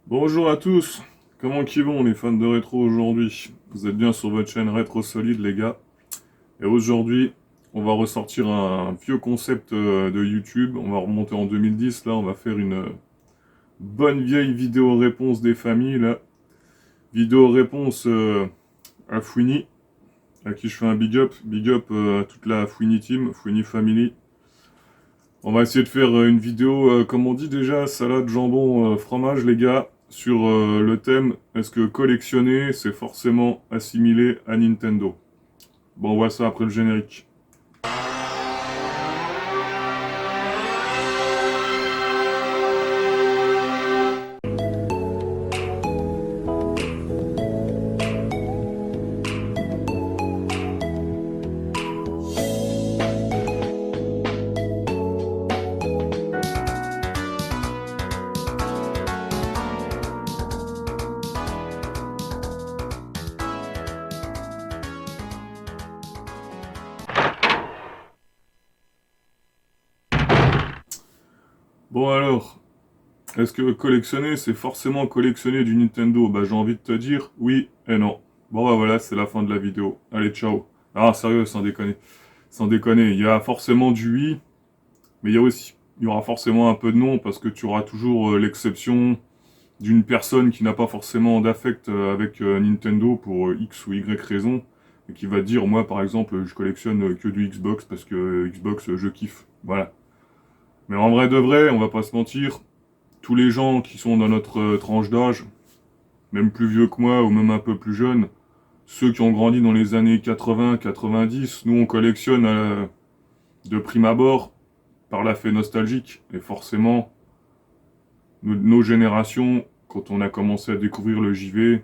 Bonjour à tous, comment qu'ils vont les fans de rétro aujourd'hui? Vous êtes bien sur votre chaîne Rétro Solide les gars. Et aujourd'hui, on va ressortir un vieux concept de YouTube. On va remonter en 2010 là, on va faire une bonne vieille vidéo réponse des familles là. Vidéo réponse à Fouini, à qui je fais un big up à toute la Fouini team, Fouini Family. On va essayer de faire une vidéo, comme on dit déjà, salade, jambon, fromage, les gars, sur le thème est-ce que collectionner, c'est forcément assimilé à Nintendo? Bon, on voit ça après le générique. Bon alors, est-ce que collectionner, c'est forcément collectionner du Nintendo? Bah j'ai envie de te dire oui et non. Bon bah voilà, c'est la fin de la vidéo. Allez, ciao. Ah sérieux, sans déconner. Sans déconner, il y a forcément du oui, mais il y aura forcément un peu de non, parce que tu auras toujours l'exception d'une personne qui n'a pas forcément d'affect avec Nintendo pour X ou Y raison, et qui va dire, moi par exemple, je collectionne que du Xbox parce que Xbox, je kiffe. Voilà. Mais en vrai de vrai, on va pas se mentir, tous les gens qui sont dans notre tranche d'âge, même plus vieux que moi ou même un peu plus jeunes, ceux qui ont grandi dans les années 80-90, nous on collectionne de prime abord par la fait nostalgique. Et forcément, nos générations, quand on a commencé à découvrir le JV,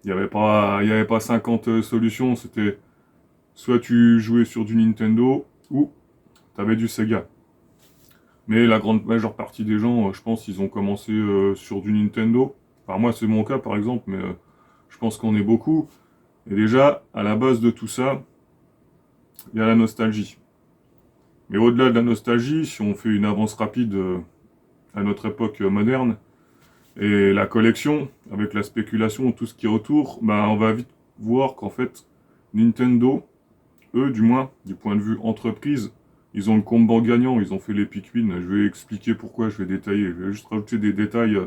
il y avait pas 50 solutions. C'était soit tu jouais sur du Nintendo ou t'avais du Sega. Mais la grande majeure partie des gens, je pense, ils ont commencé sur du Nintendo. Enfin, moi, c'est mon cas, par exemple, mais je pense qu'on est beaucoup. Et déjà, à la base de tout ça, il y a la nostalgie. Mais au-delà de la nostalgie, si on fait une avance rapide à notre époque moderne, et la collection, avec la spéculation, tout ce qui est autour, bah, on va vite voir qu'en fait, Nintendo, eux, du moins, du point de vue entreprise, ils ont le combat gagnant, ils ont fait l'Epic Win. Je vais expliquer pourquoi, je vais détailler. Je vais juste rajouter des détails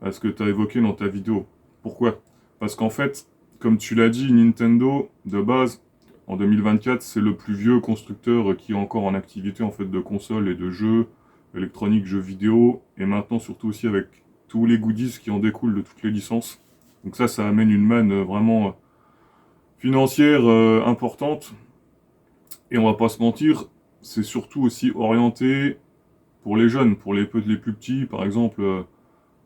à ce que tu as évoqué dans ta vidéo. Pourquoi? Parce qu'en fait, comme tu l'as dit, Nintendo, de base, en 2024, c'est le plus vieux constructeur qui est encore en activité en fait de consoles et de jeux électroniques, jeux vidéo, et maintenant surtout aussi avec tous les goodies qui en découlent de toutes les licences. Donc ça amène une manne vraiment financière importante. Et on va pas se mentir, c'est surtout aussi orienté pour les jeunes, pour les plus petits, par exemple,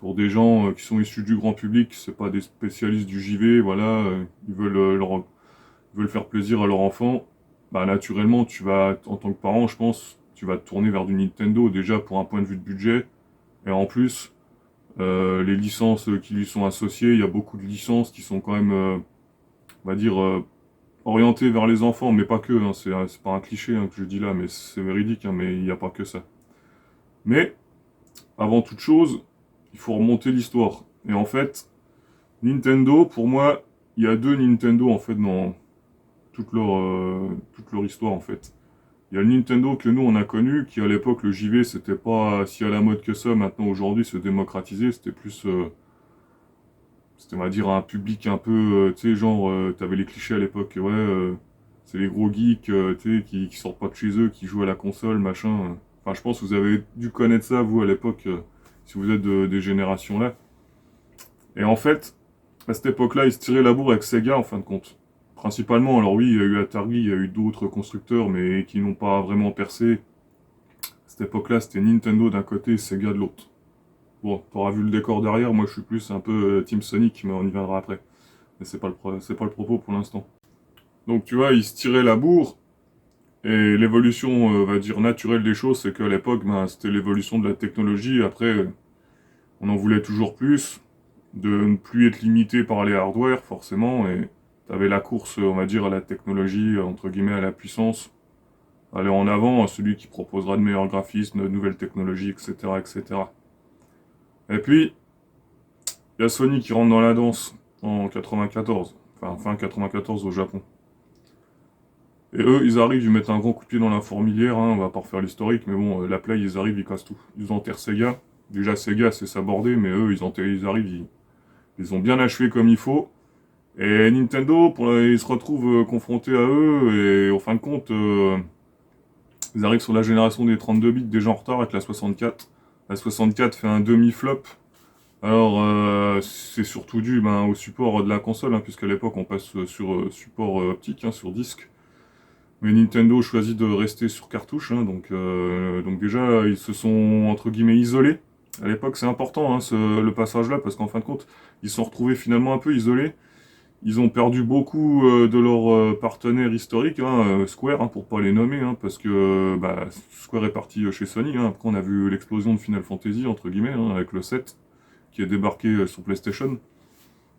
pour des gens qui sont issus du grand public, c'est pas des spécialistes du JV, voilà, ils veulent faire plaisir à leur enfant. Bah naturellement, tu vas, en tant que parent, je pense, tu vas te tourner vers du Nintendo déjà pour un point de vue de budget, et en plus, les licences qui lui sont associées, il y a beaucoup de licences qui sont quand même, on va dire, orienté vers les enfants, mais pas que, hein, c'est pas un cliché hein, que je dis là, mais c'est véridique, hein, mais il n'y a pas que ça. Mais, avant toute chose, il faut remonter l'histoire. Et en fait, Nintendo, pour moi, il y a deux Nintendo en fait dans toute leur histoire en fait. Il y a le Nintendo que nous on a connu, qui à l'époque le JV c'était pas si à la mode que ça, maintenant aujourd'hui se démocratiser, c'était plus c'était, on va dire, un public un peu, tu sais, genre, t'avais les clichés à l'époque, ouais, c'est les gros geeks, tu sais, qui sortent pas de chez eux, qui jouent à la console, machin. Enfin, je pense que vous avez dû connaître ça, vous, à l'époque, si vous êtes des générations là. Et en fait, à cette époque-là, ils se tiraient la bourre avec Sega, en fin de compte. Principalement, alors oui, il y a eu Atari, il y a eu d'autres constructeurs, mais qui n'ont pas vraiment percé. À cette époque-là, c'était Nintendo d'un côté et Sega de l'autre. Bon, t'auras vu le décor derrière, moi je suis plus un peu Team Sonic, mais on y viendra après. Mais c'est pas le propos pour l'instant. Donc tu vois, ils se tiraient la bourre, et l'évolution, on va dire, naturelle des choses, c'est qu'à l'époque, ben, c'était l'évolution de la technologie. Après, on en voulait toujours plus, de ne plus être limité par les hardware, forcément, et t'avais la course, on va dire, à la technologie, entre guillemets, à la puissance. Aller en avant, à celui qui proposera de meilleurs graphismes, de nouvelles technologies, etc., etc. Et puis, Il y a Sony qui rentre dans la danse en 94, enfin fin 94 au Japon. Et eux, ils arrivent, ils mettent un grand coup de pied dans la fourmilière, hein, on va pas refaire l'historique, mais bon, la Play, ils arrivent, ils cassent tout. Ils enterrent Sega. Déjà, Sega, c'est sabordé, mais eux, ils arrivent, ils ont bien achevé comme il faut. Et Nintendo, ils se retrouvent confrontés à eux, et en fin de compte, ils arrivent sur la génération des 32 bits déjà en retard avec la 64. La 64 fait un demi-flop. Alors, c'est surtout dû au support de la console, hein, puisqu'à l'époque, on passe sur support optique, hein, sur disque. Mais Nintendo choisit de rester sur cartouche, hein, donc déjà ils se sont entre guillemets isolés. À l'époque c'est important hein, le passage là parce qu'en fin de compte ils se sont retrouvés finalement un peu isolés. Ils ont perdu beaucoup de leurs partenaires historiques, hein, Square hein, pour pas les nommer, hein, parce que Square est parti chez Sony. Hein. Après on a vu l'explosion de Final Fantasy entre guillemets hein, avec le 7 qui est débarqué sur PlayStation.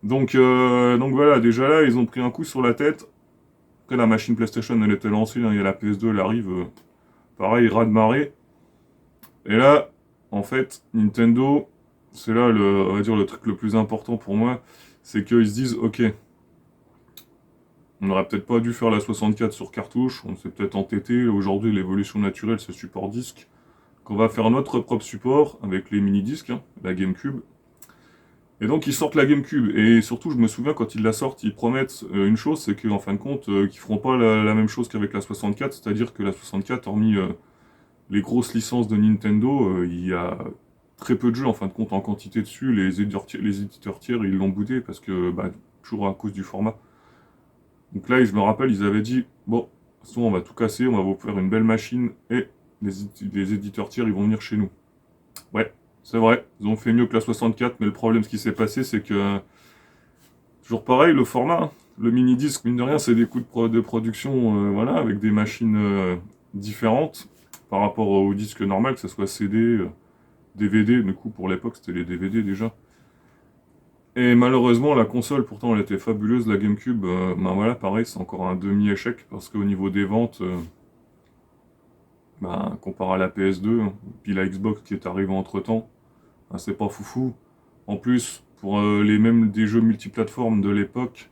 Donc voilà, déjà là ils ont pris un coup sur la tête. Après, la machine PlayStation, elle était lancée, hein, il y a la PS2, elle arrive, pareil, raz-de-marée. Et là, en fait, Nintendo, c'est là, on va dire, le truc le plus important pour moi, c'est qu'ils se disent, ok, on n'aurait peut-être pas dû faire la 64 sur cartouche, on s'est peut-être entêté, aujourd'hui, l'évolution naturelle, c'est support disque, qu'on va faire notre propre support avec les mini-disques, hein, la GameCube. Et donc ils sortent la GameCube, et surtout je me souviens quand ils la sortent, ils promettent une chose, c'est qu'en fin de compte, qu'ils feront pas la même chose qu'avec la 64, c'est-à-dire que la 64, hormis les grosses licences de Nintendo, il y a très peu de jeux en fin de compte en quantité dessus, les éditeurs tiers ils l'ont boudé, parce que toujours à cause du format. Donc là je me rappelle, ils avaient dit, bon, de toute façon on va tout casser, on va vous faire une belle machine, et les éditeurs tiers ils vont venir chez nous. Ouais, c'est vrai, ils ont fait mieux que la 64, mais le problème, ce qui s'est passé, c'est que, toujours pareil, le format, hein. Le mini-disque, mine de rien, c'est des coûts de production, voilà, avec des machines différentes par rapport au disque normal, que ce soit CD, DVD, du coup, pour l'époque, c'était les DVD déjà. Et malheureusement, la console, pourtant, elle était fabuleuse, la GameCube, voilà, pareil, c'est encore un demi-échec, parce qu'au niveau des ventes, comparé à la PS2, hein, puis la Xbox qui est arrivée entre-temps, c'est pas foufou. En plus, pour mêmes des jeux multiplateformes de l'époque,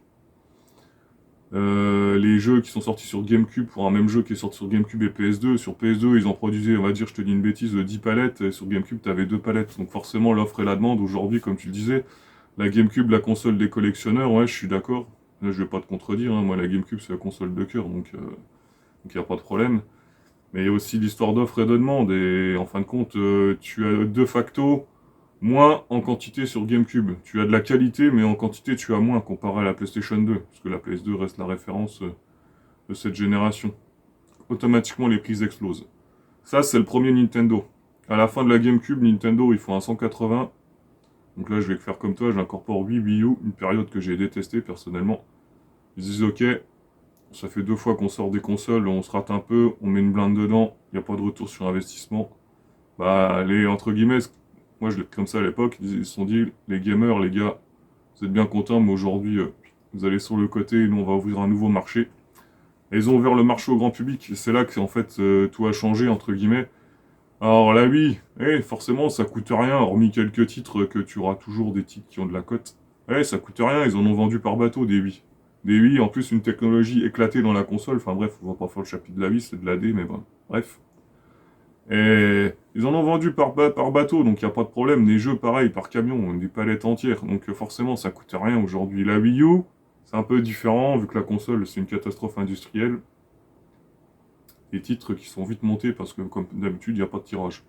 les jeux qui sont sortis sur GameCube pour un même jeu qui est sorti sur GameCube et PS2, sur PS2 ils en produisaient, on va dire, je te dis une bêtise, 10 palettes, et sur GameCube t'avais 2 palettes. Donc forcément l'offre et la demande, aujourd'hui comme tu le disais, la GameCube, la console des collectionneurs, ouais je suis d'accord. Là je vais pas te contredire, hein. Moi la GameCube c'est la console de cœur, donc y a pas de problème. Mais il y a aussi l'histoire d'offre et de demande, et en fin de compte, tu as de facto moins en quantité sur GameCube. Tu as de la qualité, mais en quantité, tu as moins comparé à la PlayStation 2, parce que la PS2 reste la référence de cette génération. Automatiquement, les prix explosent. Ça, c'est le premier Nintendo. À la fin de la GameCube, Nintendo, il faut un 180. Donc là, je vais faire comme toi, j'incorpore 8 Wii U, une période que j'ai détestée personnellement. Ils disent, ok, ça fait 2 fois qu'on sort des consoles, on se rate un peu, on met une blinde dedans, il n'y a pas de retour sur investissement. Les entre guillemets, moi je l'ai comme ça à l'époque, ils se sont dit, les gamers, les gars, vous êtes bien contents, mais aujourd'hui, vous allez sur le côté, et nous on va ouvrir un nouveau marché. Et ils ont ouvert le marché au grand public, et c'est là que en fait tout a changé, entre guillemets. Alors là oui, forcément ça coûte rien, hormis quelques titres que tu auras toujours des titres qui ont de la cote. Ça coûte rien, ils en ont vendu par bateau des Wii. Des Wii, en plus une technologie éclatée dans la console, enfin bref, on va pas faire le chapitre de la Wii, c'est de la D, mais bon, bref. Et ils en ont vendu par bateau, donc il n'y a pas de problème. Les jeux, pareil, par camion, des palettes entières. Donc forcément, ça coûte rien aujourd'hui. La Wii U, c'est un peu différent, vu que la console, c'est une catastrophe industrielle. Des titres qui sont vite montés, parce que comme d'habitude, il n'y a pas de tirage.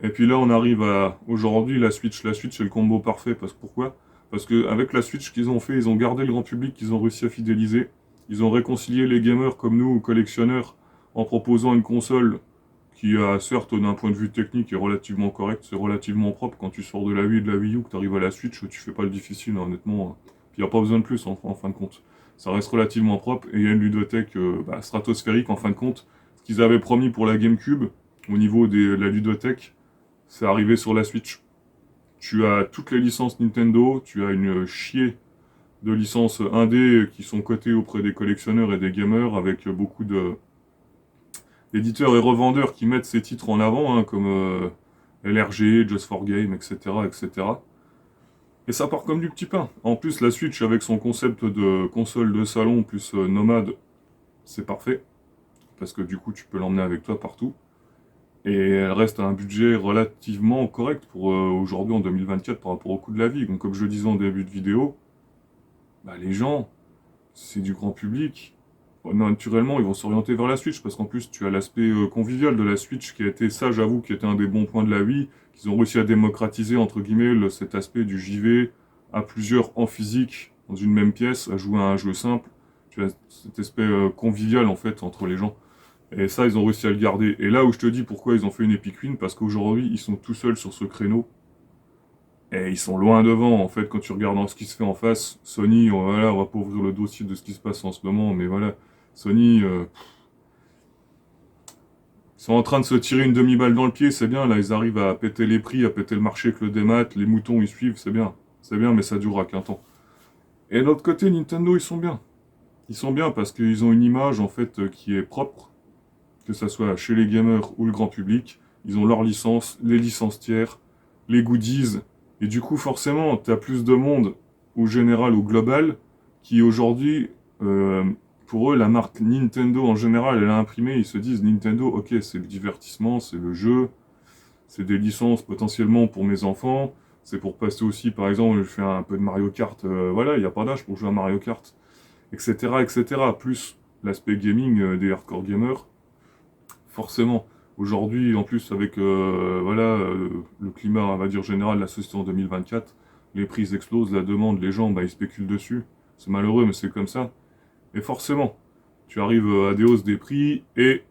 Et puis là, on arrive à aujourd'hui la Switch. La Switch, c'est le combo parfait. Pourquoi? Parce qu'avec la Switch qu'ils ont fait, ils ont gardé le grand public qu'ils ont réussi à fidéliser. Ils ont réconcilié les gamers comme nous, collectionneurs, en proposant une console qui a certes d'un point de vue technique est relativement correct, c'est relativement propre quand tu sors de la Wii et de la Wii U, que tu arrives à la Switch, tu fais pas le difficile honnêtement, puis il n'y a pas besoin de plus en fin de compte. Ça reste relativement propre et il y a une ludothèque stratosphérique en fin de compte. Ce qu'ils avaient promis pour la GameCube, au niveau de la ludothèque, c'est arrivé sur la Switch. Tu as toutes les licences Nintendo, tu as une chier de licences indé qui sont cotées auprès des collectionneurs et des gamers avec beaucoup de d'éditeurs et revendeurs qui mettent ces titres en avant, hein, comme LRG, Just for Game, etc., etc. Et ça part comme du petit pain. En plus, la Switch, avec son concept de console de salon plus nomade, c'est parfait. Parce que du coup, tu peux l'emmener avec toi partout. Et elle reste à un budget relativement correct pour aujourd'hui en 2024 par rapport au coût de la vie. Donc comme je le disais en début de vidéo, bah, les gens, c'est du grand public. Naturellement, ils vont s'orienter vers la Switch parce qu'en plus, tu as l'aspect convivial de la Switch qui a été, ça j'avoue, qui était un des bons points de la Wii, qu'ils ont réussi à démocratiser, entre guillemets, cet aspect du JV à plusieurs en physique, dans une même pièce, à jouer à un jeu simple. Tu as cet aspect convivial, en fait, entre les gens. Et ça, ils ont réussi à le garder. Et là où je te dis pourquoi ils ont fait une Epic Win, parce qu'aujourd'hui, ils sont tout seuls sur ce créneau. Et ils sont loin devant, en fait, quand tu regardes ce qui se fait en face. Sony, voilà, on va pas ouvrir le dossier de ce qui se passe en ce moment, mais voilà. Sony, ils sont en train de se tirer une demi-balle dans le pied, c'est bien, là, ils arrivent à péter les prix, à péter le marché avec le démat, les moutons, ils suivent, c'est bien. C'est bien, mais ça durera qu'un temps. Et de l'autre côté, Nintendo, ils sont bien. Ils sont bien parce qu'ils ont une image, en fait, qui est propre, que ça soit chez les gamers ou le grand public. Ils ont leurs licences, les licences tiers, les goodies, et du coup, forcément, tu as plus de monde, au général, au global, qui aujourd'hui, euh, pour eux, la marque Nintendo en général, elle a imprimé, ils se disent Nintendo, ok, c'est le divertissement, c'est le jeu, c'est des licences potentiellement pour mes enfants, c'est pour passer aussi, par exemple, je fais un peu de Mario Kart, voilà, il n'y a pas d'âge pour jouer à Mario Kart, etc., etc., plus l'aspect gaming des hardcore gamers, forcément. Aujourd'hui, en plus, avec voilà, le climat, on va dire, général de la société en 2024, les prix explosent, la demande, les gens, bah, ils spéculent dessus. C'est malheureux, mais c'est comme ça. Et forcément, tu arrives à des hausses des prix et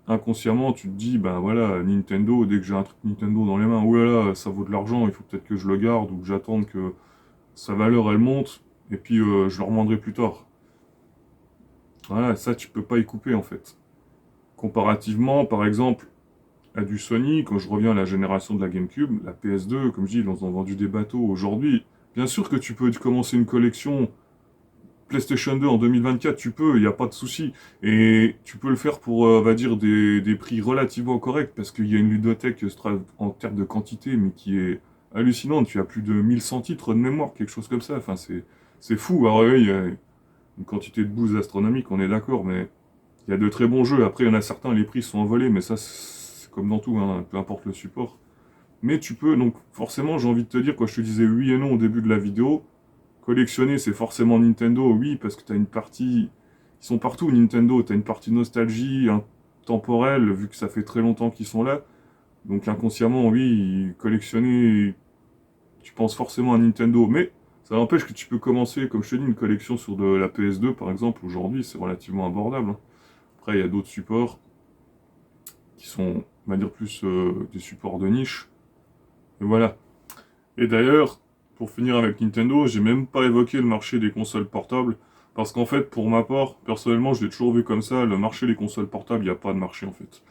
inconsciemment, tu te dis, ben voilà, Nintendo, dès que j'ai un truc Nintendo dans les mains, oh là là, ça vaut de l'argent, il faut peut-être que je le garde ou que j'attende que sa valeur, elle monte, et puis je le remandrai plus tard. Voilà, ça, tu peux pas y couper, en fait. Comparativement, par exemple, à du Sony, quand je reviens à la génération de la GameCube, la PS2, comme je dis, ils ont vendu des bateaux aujourd'hui. Bien sûr que tu peux commencer une collection PlayStation 2 en 2024, tu peux, il n'y a pas de souci. Et tu peux le faire pour, on va dire, des prix relativement corrects, parce qu'il y a une ludothèque en termes de quantité, mais qui est hallucinante. Tu as plus de 1100 titres de mémoire, quelque chose comme ça. Enfin, c'est fou. Alors, oui, il y a une quantité de bouse astronomique, on est d'accord, mais il y a de très bons jeux. Après, il y en a certains, les prix sont envolés, mais ça, c'est comme dans tout, hein, peu importe le support. Mais tu peux, donc forcément, j'ai envie de te dire, quand je te disais oui et non au début de la vidéo, collectionner, c'est forcément Nintendo, oui, parce que tu as une partie... Ils sont partout, Nintendo. Tu as une partie nostalgie, temporelle, vu que ça fait très longtemps qu'ils sont là. Donc inconsciemment, oui, collectionner, tu penses forcément à Nintendo. Mais ça n'empêche que tu peux commencer, comme je te dis, une collection sur de la PS2, par exemple. Aujourd'hui, c'est relativement abordable, hein. Après, il y a d'autres supports qui sont, on va dire, plus des supports de niche. Et voilà. Et d'ailleurs, pour finir avec Nintendo, j'ai même pas évoqué le marché des consoles portables, parce qu'en fait, pour ma part, personnellement, je l'ai toujours vu comme ça, le marché des consoles portables, il n'y a pas de marché en fait.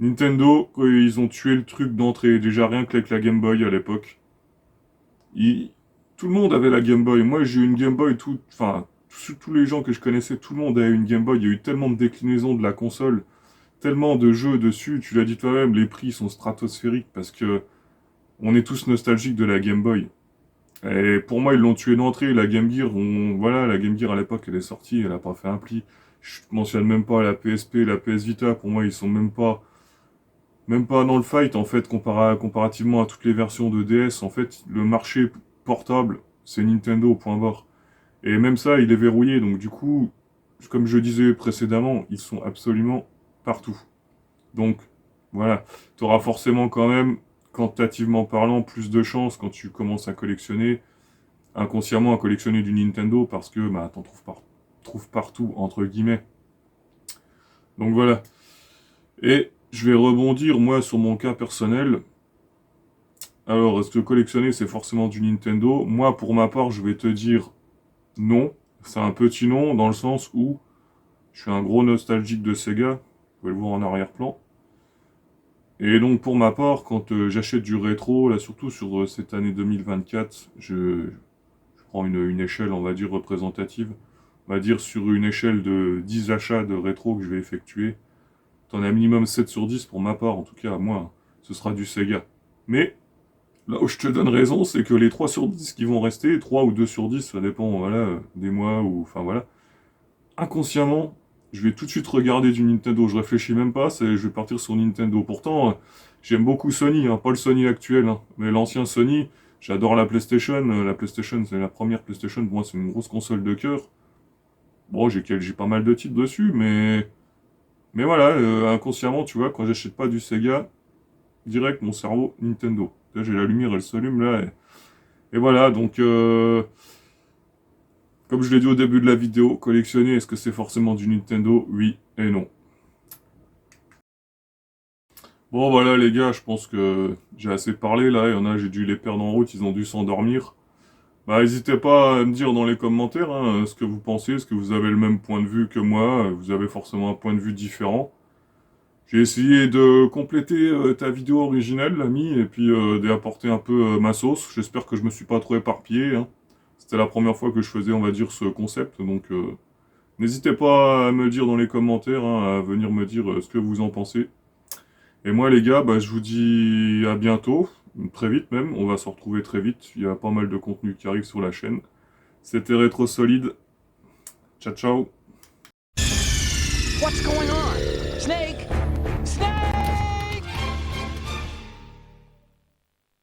Nintendo, quand ils ont tué le truc d'entrée, déjà rien qu'avec la Game Boy à l'époque, ils- tout le monde avait la Game Boy. Moi, j'ai eu une Game Boy, enfin, tous les gens que je connaissais, tout le monde avait une Game Boy. Il y a eu tellement de déclinaisons de la console, tellement de jeux dessus, tu l'as dit toi-même, les prix sont stratosphériques parce que on est tous nostalgiques de la Game Boy. Et pour moi, ils l'ont tué d'entrée. La Game Gear, voilà, la Game Gear à l'époque, elle est sortie, elle a pas fait un pli. Je mentionne même pas la PSP, la PS Vita. Pour moi, ils sont même pas dans le fight en fait, comparativement à toutes les versions de DS. En fait, le marché portable, c'est Nintendo, point barre. Et même ça, il est verrouillé. Donc du coup, comme je disais précédemment, ils sont absolument partout. Donc voilà, tu auras forcément quand même, quantitativement parlant, plus de chances quand tu commences à collectionner inconsciemment à collectionner du Nintendo parce que bah, trouves partout, entre guillemets. Donc voilà. Et je vais rebondir, moi, sur mon cas personnel. Alors, est-ce que collectionner, c'est forcément du Nintendo? Moi, pour ma part, je vais te dire non. C'est un petit non, dans le sens où je suis un gros nostalgique de Sega. Vous pouvez le voir en arrière-plan. Et donc, pour ma part, quand j'achète du rétro, là, surtout sur cette année 2024, je prends une échelle, on va dire, représentative. On va dire sur une échelle de 10 achats de rétro que je vais effectuer, t'en as minimum 7 sur 10 pour ma part, en tout cas, moi, ce sera du Sega. Mais, Là où je te donne raison, c'est que les 3 sur 10 qui vont rester, 3 ou 2 sur 10, ça dépend, voilà, des mois ou... Enfin, voilà. Inconsciemment, je vais tout de suite regarder du Nintendo. Je réfléchis même pas, je vais partir sur Nintendo. Pourtant, j'aime beaucoup Sony, hein, pas le Sony actuel, hein, mais l'ancien Sony. J'adore la PlayStation. La PlayStation, c'est la première PlayStation. Pour moi, c'est une grosse console de cœur. Bon, j'ai pas mal de titres dessus, mais voilà, inconsciemment, tu vois, quand j'achète pas du Sega, direct mon cerveau Nintendo. Là, j'ai la lumière, elle s'allume là. Et voilà, donc comme je l'ai dit au début de la vidéo, collectionner, est-ce que c'est forcément du Nintendo? Oui et non. Bon voilà les gars, je pense que j'ai assez parlé là, il y en a, j'ai dû les perdre en route, ils ont dû s'endormir. Bah n'hésitez pas à me dire dans les commentaires hein, ce que vous pensez, est-ce que vous avez le même point de vue que moi, vous avez forcément un point de vue différent. J'ai essayé de compléter ta vidéo originale l'ami, et puis d'y apporter un peu ma sauce, j'espère que je me suis pas trop éparpillé, hein. C'était la première fois que je faisais on va dire ce concept, donc n'hésitez pas à me le dire dans les commentaires, hein, à venir me dire ce que vous en pensez. Et moi les gars, bah, je vous dis à bientôt, très vite même, on va se retrouver très vite, il y a pas mal de contenu qui arrive sur la chaîne. C'était Rétro Solide, ciao ciao. What's going on? Snake?